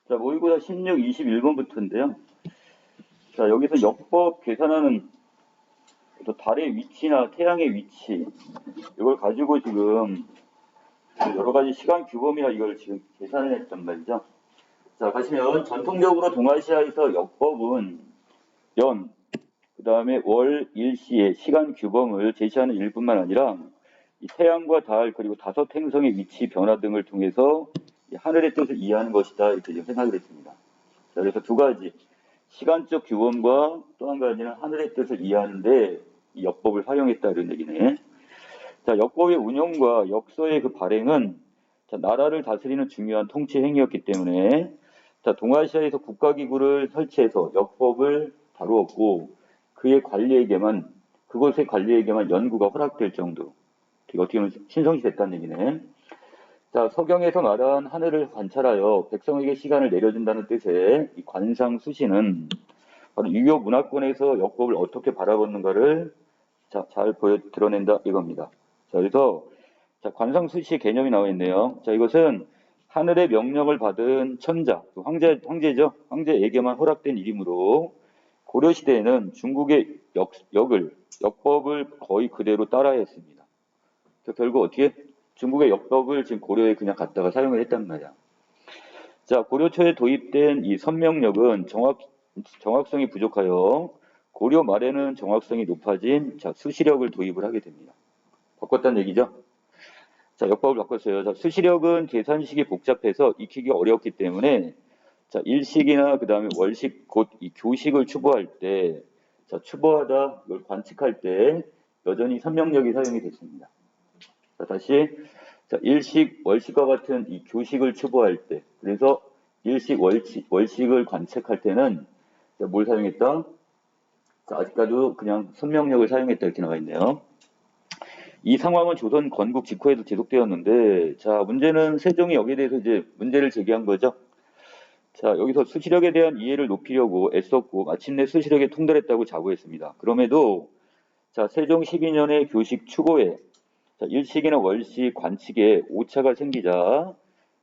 자, 모의고사 16, 21번부터인데요. 자, 여기서 역법 계산하는 또 달의 위치나 태양의 위치, 이걸 가지고 지금 여러 가지 시간 규범이나 이걸 지금 계산을 했단 말이죠. 자, 가시면 전통적으로 동아시아에서 역법은 연, 그 다음에 월, 일시의 시간 규범을 제시하는 일뿐만 아니라 이 태양과 달 그리고 다섯 행성의 위치 변화 등을 통해서 이 하늘의 뜻을 이해하는 것이다 이렇게 지금 생각을 했습니다. 자, 그래서 두 가지 시간적 규범과 또 한 가지는 하늘의 뜻을 이해하는데 이 역법을 활용했다 이런 얘기네. 자, 역법의 운용과 역서의 그 발행은 자, 나라를 다스리는 중요한 통치 행위였기 때문에 자, 동아시아에서 국가기구를 설치해서 역법을 다루었고 그곳의 관리에게만 연구가 허락될 정도. 이게 어떻게 보면 신성시 됐다는 얘기네. 자, 서경에서 말한 하늘을 관찰하여 백성에게 시간을 내려준다는 뜻의 이 관상수시는 바로 유교 문화권에서 역법을 어떻게 바라보는가를 잘 드러낸다 이겁니다. 자, 그래서 자, 관상수시 개념이 나와 있네요. 자, 이것은 하늘의 명령을 받은 천자, 황제죠. 황제에게만 허락된 일이므로 고려시대에는 중국의 역법을 거의 그대로 따라야 했습니다. 결국 어떻게 중국의 역법을 지금 고려에 그냥 갖다가 사용을 했단 말이야. 자, 고려 초에 도입된 이 선명력은 정확성이 부족하여 고려 말에는 정확성이 높아진 자, 수시력을 도입을 하게 됩니다. 바꿨다는 얘기죠. 자, 역법을 바꿨어요. 자, 수시력은 계산식이 복잡해서 익히기 어렵기 때문에 자, 일식이나 그 다음에 월식 곧 이 교식을 추구할 때 자, 추구하다 이걸 관측할 때 여전히 선명력이 사용이 됐습니다. 자, 다시 자, 일식, 월식과 같은 이 교식을 추구할 때, 그래서 일식, 월식을 관측할 때는 자, 뭘 사용했다? 자, 아직까지도 그냥 선명력을 사용했다 이렇게 나와 있네요. 이 상황은 조선 건국 직후에도 지속되었는데, 자, 문제는 세종이 여기에 대해서 이제 문제를 제기한 거죠. 자, 여기서 수시력에 대한 이해를 높이려고 애썼고, 마침내 수시력에 통달했다고 자부했습니다. 그럼에도, 자, 세종 12년에 교식 추고에 자, 일식이나 월식 관측에 오차가 생기자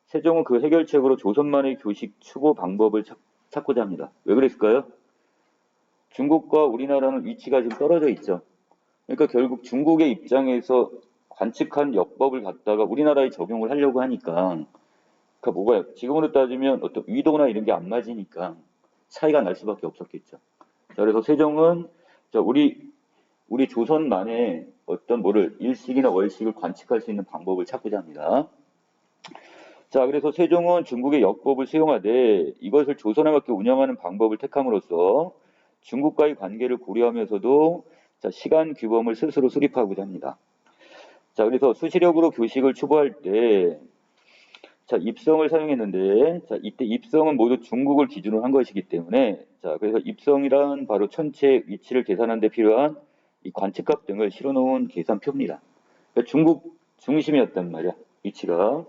세종은 그 해결책으로 조선만의 교식 추구 방법을 찾고자 합니다. 왜 그랬을까요? 중국과 우리나라는 위치가 지금 떨어져 있죠. 그러니까 결국 중국의 입장에서 관측한 역법을 갖다가 우리나라에 적용을 하려고 하니까 그 뭐가요? 지금으로 따지면 어떤 위도나 이런 게 안 맞으니까 차이가 날 수밖에 없었겠죠. 자, 그래서 세종은 자, 우리 조선만의 어떤 뭐를 일식이나 월식을 관측할 수 있는 방법을 찾고자 합니다. 자, 그래서 세종은 중국의 역법을 수용하되 이것을 조선에 맞게 운영하는 방법을 택함으로써 중국과의 관계를 고려하면서도 자, 시간 규범을 스스로 수립하고자 합니다. 자, 그래서 수시력으로 교식을 추구할 때 자, 입성을 사용했는데 자, 이때 입성은 모두 중국을 기준으로 한 것이기 때문에 자, 그래서 입성이란 바로 천체의 위치를 계산하는 데 필요한 이 관측값 등을 실어놓은 계산표입니다. 그러니까 중국 중심이었단 말이야, 위치가.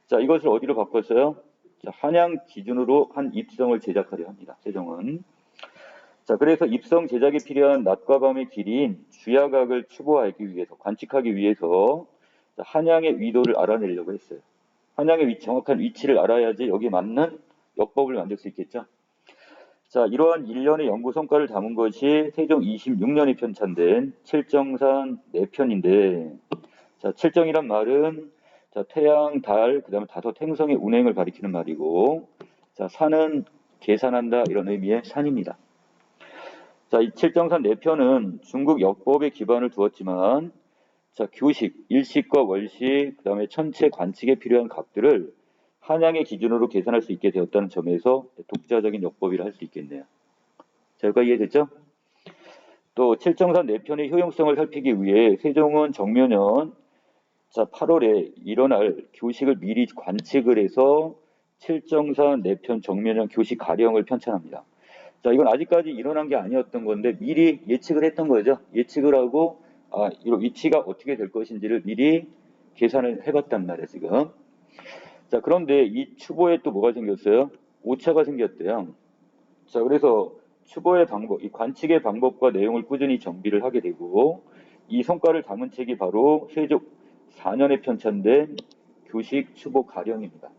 자, 이것을 어디로 바꿨어요? 자, 한양 기준으로 한 입성을 제작하려 합니다, 세종은. 자, 그래서 입성 제작에 필요한 낮과 밤의 길이인 주야각을 추구하기 위해서, 관측하기 위해서 자, 한양의 위도를 알아내려고 했어요. 한양의 정확한 위치를 알아야지 여기에 맞는 역법을 만들 수 있겠죠. 자, 이러한 일련의 연구 성과를 담은 것이 세종 26년에 편찬된 칠정산 4편인데, 자, 칠정이란 말은 자, 태양, 달, 그 다음에 다섯 행성의 운행을 가리키는 말이고, 자, 산은 계산한다 이런 의미의 산입니다. 자, 이 칠정산 4편은 중국 역법에 기반을 두었지만, 자, 교식, 일식과 월식, 그 다음에 천체 관측에 필요한 값들을 한양의 기준으로 계산할 수 있게 되었다는 점에서 독자적인 역법이라 할 수 있겠네요. 자, 여기까지 이해됐죠? 또 칠정산 4편의 효용성을 살피기 위해 세종은 정묘년 자, 8월에 일어날 교식을 미리 관측을 해서 칠정산 4편 정묘년 교식 가령을 편찬합니다. 자, 이건 아직까지 일어난 게 아니었던 건데 미리 예측을 했던 거죠. 예측을 하고 이런 위치가 어떻게 될 것인지를 미리 계산을 해봤단 말이에요, 지금. 자, 그런데 이 추보에 또 뭐가 생겼어요? 오차가 생겼대요. 자, 그래서 추보의 방법, 이 관측의 방법과 내용을 꾸준히 정비를 하게 되고 이 성과를 담은 책이 바로 세종 4년에 편찬된 교식 추보 가령입니다.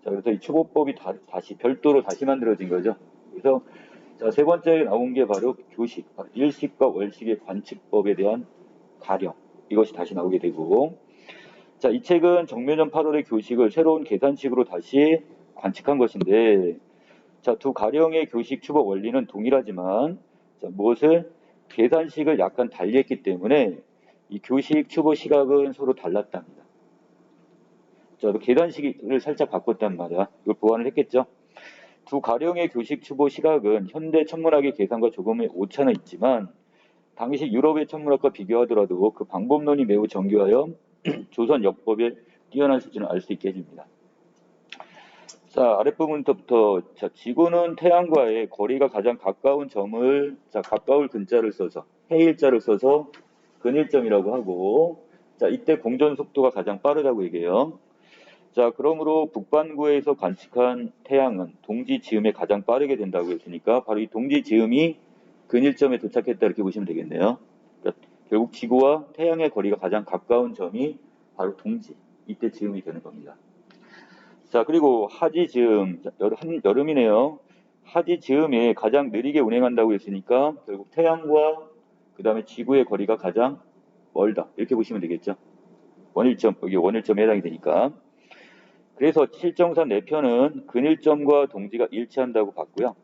자, 그래서 이 추고법이 다시 별도로 다시 만들어진 거죠. 그래서 자, 세 번째 나온 게 바로 교식, 일식과 월식의 관측법에 대한 가령, 이것이 다시 나오게 되고, 자, 이 책은 정면전 8월의 교식을 새로운 계산식으로 다시 관측한 것인데, 자, 두 가령의 교식 추법 원리는 동일하지만, 자, 무엇을 계산식을 약간 달리 했기 때문에 이 교식 추법 시각은 서로 달랐답니다. 자, 계산식을 살짝 바꿨단 말이야. 이걸 보완을 했겠죠. 두 가령의 교식 추보 시각은 현대 천문학의 계산과 조금의 오차는 있지만 당시 유럽의 천문학과 비교하더라도 그 방법론이 매우 정교하여 조선 역법의 뛰어난 수준을 알 수 있게 해줍니다. 자, 아랫부분부터 자, 지구는 태양과의 거리가 가장 가까운 점을 자, 가까울 근자를 써서 해일자를 써서 근일점이라고 하고 자, 이때 공전 속도가 가장 빠르다고 얘기해요. 자, 그러므로 북반구에서 관측한 태양은 동지 지음에 가장 빠르게 된다고 했으니까 바로 이 동지 지음이 근일점에 도착했다 이렇게 보시면 되겠네요. 그러니까 결국 지구와 태양의 거리가 가장 가까운 점이 바로 동지, 이때 지음이 되는 겁니다. 자, 그리고 하지 지음, 여름이네요. 하지 지음이 가장 느리게 운행한다고 했으니까 결국 태양과 그 다음에 지구의 거리가 가장 멀다 이렇게 보시면 되겠죠. 원일점, 여기 원일점에 해당이 되니까. 그래서 7정산 4편은 근일점과 동지가 일치한다고 봤고요.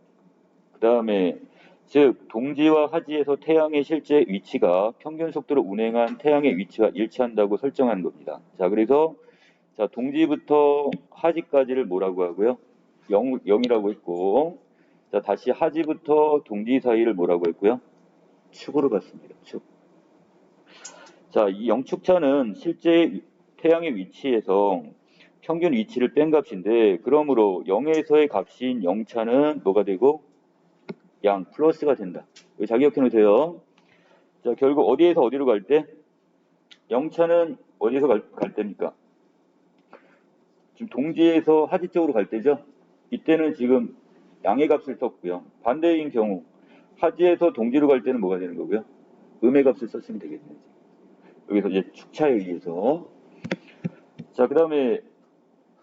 그 다음에 즉 동지와 하지에서 태양의 실제 위치가 평균 속도로 운행한 태양의 위치와 일치한다고 설정한 겁니다. 자, 그래서 자, 동지부터 하지까지를 뭐라고 하고요? 0이라고 했고 자, 다시 하지부터 동지 사이를 뭐라고 했고요? 축으로 봤습니다. 축. 자, 이 영축차는 실제 태양의 위치에서 평균 위치를 뺀 값인데 그러므로 0에서의 값인 0차는 뭐가 되고 양 플러스가 된다. 여기 잘 기억해 놓으세요. 자, 결국 어디에서 어디로 갈 때? 0차는 어디에서 갈 때입니까? 지금 동지에서 하지 쪽으로 갈 때죠. 이때는 지금 양의 값을 썼고요. 반대인 경우 하지에서 동지로 갈 때는 뭐가 되는 거고요? 음의 값을 썼으면 되겠네요. 여기서 이제 축차에 의해서 자, 그 다음에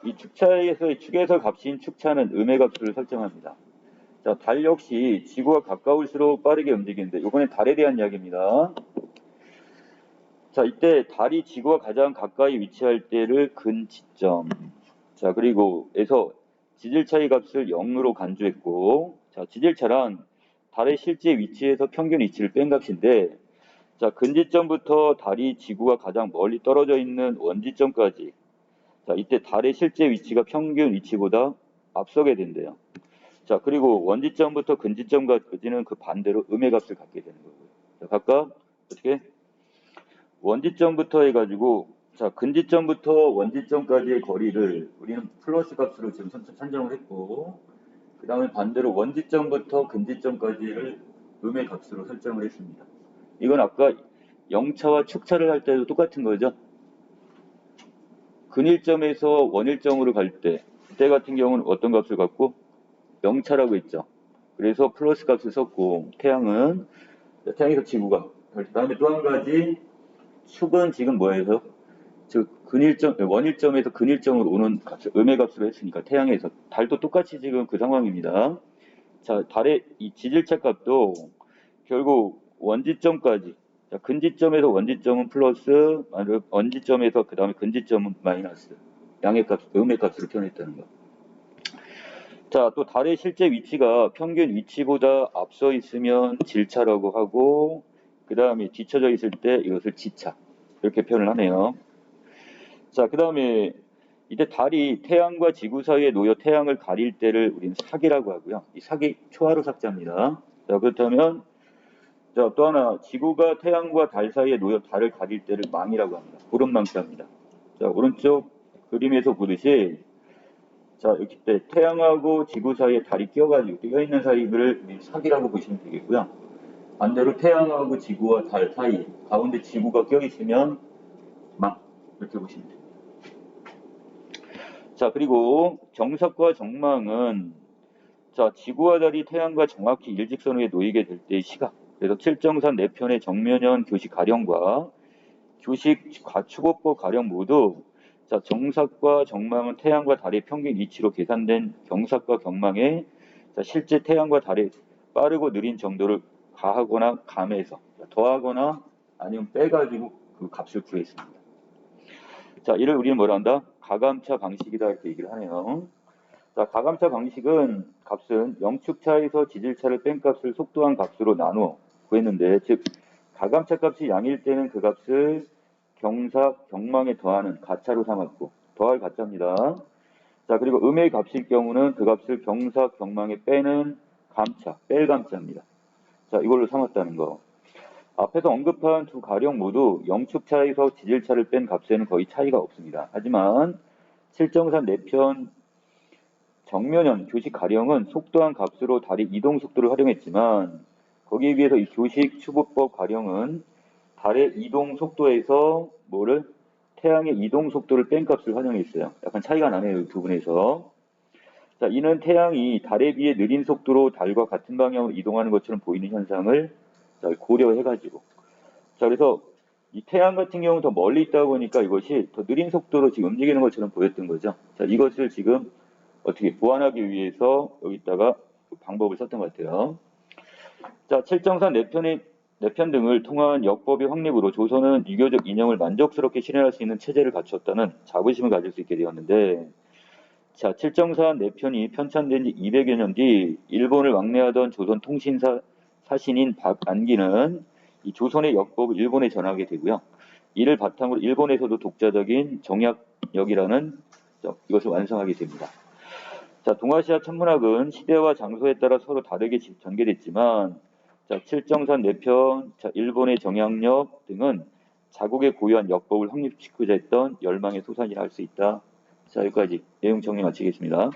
이 축차에서의 축에서 값인 축차는 음의 값을 설정합니다. 자, 달 역시 지구가 가까울수록 빠르게 움직이는데 이번엔 달에 대한 이야기입니다. 자, 이때 달이 지구와 가장 가까이 위치할 때를 근지점. 자, 그리고 에서 지질차의 값을 0으로 간주했고 자, 지질차란 달의 실제 위치에서 평균 위치를 뺀 값인데 자, 근지점부터 달이 지구가 가장 멀리 떨어져 있는 원지점까지 자, 이때 달의 실제 위치가 평균 위치보다 앞서게 된대요. 자, 그리고 원지점부터 근지점까지는 그 반대로 음의 값을 갖게 되는 거고요. 자, 각각 어떻게? 원지점부터 해가지고 자, 근지점부터 원지점까지의 거리를 우리는 플러스 값으로 지금 산정을 했고 그 다음에 반대로 원지점부터 근지점까지를 음의 값으로 설정을 했습니다. 이건 아까 0차와 축차를 할 때도 똑같은 거죠. 근일점에서 원일점으로 갈 때, 그때 같은 경우는 어떤 값을 갖고 0차라고 했죠. 그래서 플러스 값을 썼고 태양에서 지구가 그 다음에 또 한 가지 축은 지금 뭐예요? 즉 원일점에서 근일점으로 오는 값을 음의 값으로 했으니까 태양에서 달도 똑같이 지금 그 상황입니다. 자, 달의 이 지질차 값도 결국 원지점까지 자, 근지점에서 원지점은 플러스 원지점에서 그 다음에 근지점은 마이너스 양의 값, 음의 값으로 표현했다는 거. 자, 또 달의 실제 위치가 평균 위치보다 앞서 있으면 질차라고 하고 그 다음에 뒤쳐져 있을 때 이것을 지차 이렇게 표현을 하네요. 자, 그 다음에 이때 달이 태양과 지구 사이에 놓여 태양을 가릴 때를 우리는 사기라고 하고요. 이 사기 초하루 삭자입니다. 자, 그렇다면 자, 또 하나 지구가 태양과 달 사이에 놓여 달을 가릴 때를 망이라고 합니다. 구름망자입니다. 자, 오른쪽 그림에서 보듯이 자, 이렇게 때 태양하고 지구 사이에 달이 끼어 있는 사이를 사기라고 보시면 되겠고요. 반대로 태양하고 지구와 달 사이 가운데 지구가 껴 있으면 망 이렇게 보시면 됩니다. 자, 그리고 정석과 정망은 자, 지구와 달이 태양과 정확히 일직선에 놓이게 될 때의 시각. 그래서 7정산 4편의 정면현 교식 가령과 교식 추고법 가령 모두 자, 정삭과 정망은 태양과 달의 평균 위치로 계산된 경삭과 경망의 자, 실제 태양과 달의 빠르고 느린 정도를 가하거나 감해서 더하거나 아니면 빼가지고 그 값을 구했습니다. 자, 이를 우리는 뭐라 한다? 가감차 방식이다 이렇게 얘기를 하네요. 자, 가감차 방식은 값은 영축차에서 지질차를 뺀 값을 속도한 값으로 나누어 구했는데, 즉 가감차 값이 양일 때는 그 값을 경삭, 경망에 더하는 가차로 삼았고, 더할 가짜입니다. 자, 그리고 음의 값일 경우는 그 값을 경삭, 경망에 빼는 감차, 뺄 감차입니다. 자, 이걸로 삼았다는 거. 앞에서 언급한 두 가령 모두 영축차에서 지질차를 뺀 값에는 거의 차이가 없습니다. 하지만 칠정산 4편 정면현 교식 가령은 속도한 값으로 달의 이동 속도를 활용했지만 거기에 비해서 이 교식 추보법 가령은 달의 이동 속도에서 뭐를 태양의 이동 속도를 뺀 값을 활용했어요. 약간 차이가 나네요. 이 부분에서. 자, 이는 태양이 달에 비해 느린 속도로 달과 같은 방향으로 이동하는 것처럼 보이는 현상을 고려해가지고. 자, 그래서 이 태양 같은 경우는 더 멀리 있다 보니까 이것이 더 느린 속도로 지금 움직이는 것처럼 보였던 거죠. 자, 이것을 지금 어떻게 보완하기 위해서 여기다가 방법을 썼던 것 같아요. 자, 칠정산 4편 등을 통한 역법의 확립으로 조선은 유교적 이념을 만족스럽게 실현할 수 있는 체제를 갖췄다는 자부심을 가질 수 있게 되었는데, 자, 칠정산 4편이 편찬된 지 200여 년 뒤 일본을 왕래하던 조선 통신사 사신인 박안기는 이 조선의 역법을 일본에 전하게 되고요. 이를 바탕으로 일본에서도 독자적인 정약역이라는 이것을 완성하게 됩니다. 자, 동아시아 천문학은 시대와 장소에 따라 서로 다르게 전개됐지만, 자, 칠정산 4편, 자, 일본의 정약역 등은 자국의 고유한 역법을 확립시키고자 했던 열망의 소산이라 할 수 있다. 자, 여기까지 내용 정리 마치겠습니다.